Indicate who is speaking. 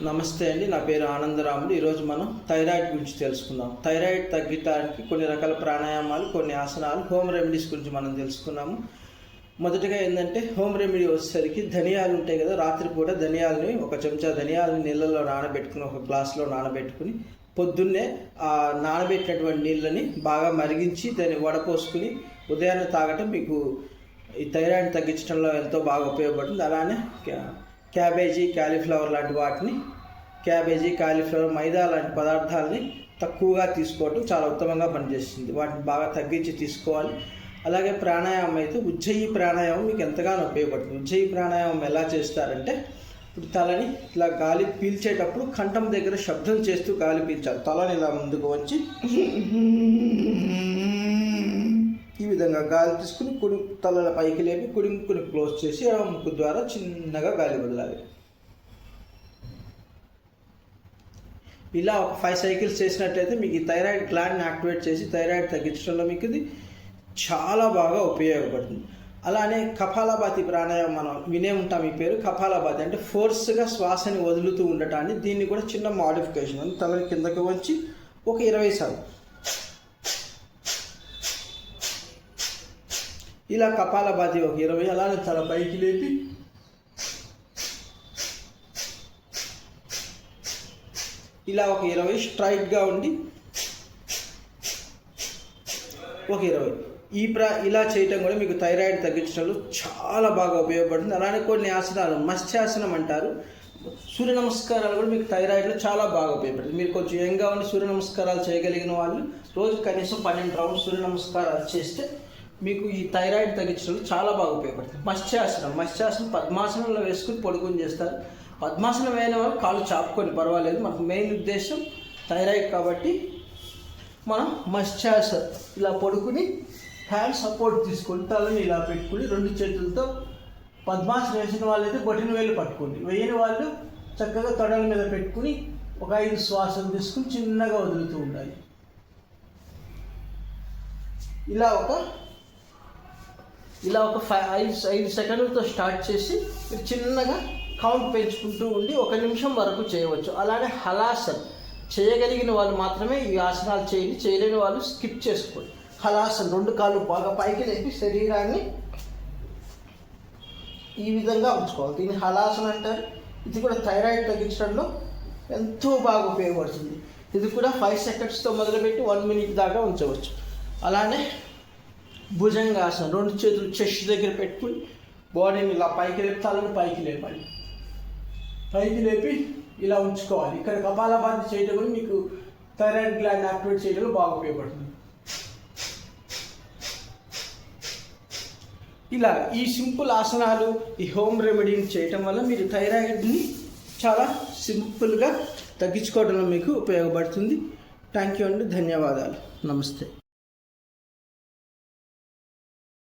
Speaker 1: నమస్తే అండి, నా పేరు ఆనందరాముడు. ఈరోజు మనం థైరాయిడ్ గురించి తెలుసుకుందాం. థైరాయిడ్ తగ్గడానికి కొన్ని రకాల ప్రాణాయామాలు, కొన్ని ఆసనాలు, హోమ్ రెమెడీస్ గురించి మనం తెలుసుకున్నాము. మొదటగా ఏంటంటే హోమ్ రెమెడీ వచ్చేసరికి ధనియాలు ఉంటాయి కదా, రాత్రిపూట ధనియాలని ఒక చెంచా ధనియాలని నీళ్ళలో నానబెట్టుకుని, ఒక గ్లాసులో నానబెట్టుకుని పొద్దున్నే ఆ నానబెట్టినటువంటి నీళ్ళని బాగా మరిగించి దాన్ని వడపోసుకుని ఉదయాన్నే తాగటం మీకు ఈ థైరాయిడ్ తగ్గించడంలో ఎంతో బాగా ఉపయోగపడుతుంది. అలానే క్యాబేజీ, కాలీఫ్లవర్ లాంటి వాటిని, క్యాబేజీ, కాలీఫ్లవర్, మైదా లాంటి పదార్థాలని తక్కువగా తీసుకోవడం చాలా ఉత్తమంగా పనిచేస్తుంది. వాటిని బాగా తగ్గించి తీసుకోవాలి. అలాగే ప్రాణాయామం అయితే ఉజ్జయి ప్రాణాయామం మీకు ఎంతగానో ఉపయోగపడుతుంది. ఉజ్జయి ప్రాణాయామం ఎలా చేస్తారంటే, ఇప్పుడు తలని ఇలా గాలి పీల్చేటప్పుడు కంఠం దగ్గర శబ్దం చేస్తూ గాలి పీల్చాలి. తలని ఇలా ముందుకు వచ్చి ఈ విధంగా గాలి తీసుకుని కుడి తలల పైకి లేపి కుడి ముక్కుని క్లోజ్ చేసి ఎడమ ముక్కు ద్వారా చిన్నగా గాలి వదలాలి. ఇలా ఒక 5 సైకిల్స్ చేసినట్లయితే మీకు ఈ థైరాయిడ్ గ్లాండ్ని యాక్టివేట్ చేసి థైరాయిడ్ తగ్గించడంలో మీకు ఇది చాలా బాగా ఉపయోగపడుతుంది. అలానే కపాలభాతి ప్రాణాయామం మనం వినే ఉంటాం. ఈ పేరు కపాలభాతి అంటే ఫోర్స్గా శ్వాసని వదులుతూ ఉండటాన్ని. దీన్ని కూడా చిన్న మాడిఫికేషన్, తలని కిందకి వచ్చి ఒక 20 సార్లు ఇలా కపాలభాతి ఒక 20, అలానే తల పైకి లేపి ఇలా ఒక 20 స్ట్రైట్గా ఉండి ఒక 20 ఇలా చేయటం కూడా మీకు థైరాయిడ్ తగ్గించడంలో చాలా బాగా ఉపయోగపడుతుంది. అలానే కొన్ని ఆసనాలు మత్స్యాసనం అంటారు, సూర్య నమస్కారాలు కూడా మీకు థైరాయిడ్లో చాలా బాగా ఉపయోగపడుతుంది. మీరు కొంచెం యంగా ఉండి సూర్య నమస్కారాలు చేయగలిగిన వాళ్ళు రోజు కనీసం 12 రౌండ్స్ సూర్య నమస్కారాలు చేస్తే మీకు ఈ థైరాయిడ్ తగ్గించడంలో చాలా బాగా ఉపయోగపడుతుంది. మత్స్యాసనం పద్మాసనంలో వేసుకుని పడుకుని చేస్తారు. పద్మాసనం వేయని వాళ్ళు కాళ్ళు చాపుకొని పర్వాలేదు. మనకు మెయిన్ ఉద్దేశం థైరాయిడ్ కాబట్టి మనం మత్స్యాసనం ఇలా పడుకుని హ్యాండ్ సపోర్ట్ తీసుకొని తలని ఇలా పెట్టుకుని 2 చేతులతో పద్మాసనం వేసిన వాళ్ళైతే బొటిన వేలు పట్టుకోండి, వేయని వాళ్ళు చక్కగా తొడల మీద పెట్టుకుని ఒక 5 శ్వాసలు తీసుకుని చిన్నగా వదులుతూ ఉండాలి. ఇలా ఒక 5 సెకండ్లతో స్టార్ట్ చేసి మీరు చిన్నగా కౌంట్ పెంచుకుంటూ ఉండి 1 నిమిషం వరకు చేయవచ్చు. అలానే హలాసన్ చేయగలిగిన వాళ్ళు మాత్రమే ఈ ఆసనాలు చేయండి, చేయలేని వాళ్ళు స్కిప్ చేసుకోండి. హలాసన్ 2 కాళ్ళు బాగా పైకి లేపి శరీరాన్ని ఈ విధంగా ఉంచుకోవాలి. దీన్ని హలాసన్ అంటారు. ఇది కూడా థైరాయిడ్ తగ్గించడంలో ఎంతో బాగా ఉపయోగపడుతుంది. ఇది కూడా 5 సెకండ్స్తో మొదలుపెట్టి 1 మినిట్ దాకా ఉంచవచ్చు. అలానే భుజంగాసనం 2 చేతులు చెస్ట్ దగ్గర పెట్టుకుని బాడీని ఇలా పైకి లేపి తలను పైకి లేపాలి. పైకి లేపి ఇలా ఉంచుకోవాలి. ఇక్కడ కపాలభాతి చేయడం కూడా మీకు థైరాయిడ్ గ్లాండ్ యాక్టివేట్ చేయడంలో బాగా ఉపయోగపడుతుంది. ఇలా ఈ సింపుల్ ఆసనాలు, ఈ హోమ్ రెమెడీని చేయటం వల్ల మీరు థైరాయిడ్ని చాలా సింపుల్గా తగ్గించుకోవడంలో మీకు ఉపయోగపడుతుంది. థ్యాంక్ యూ అండి, ధన్యవాదాలు, నమస్తే.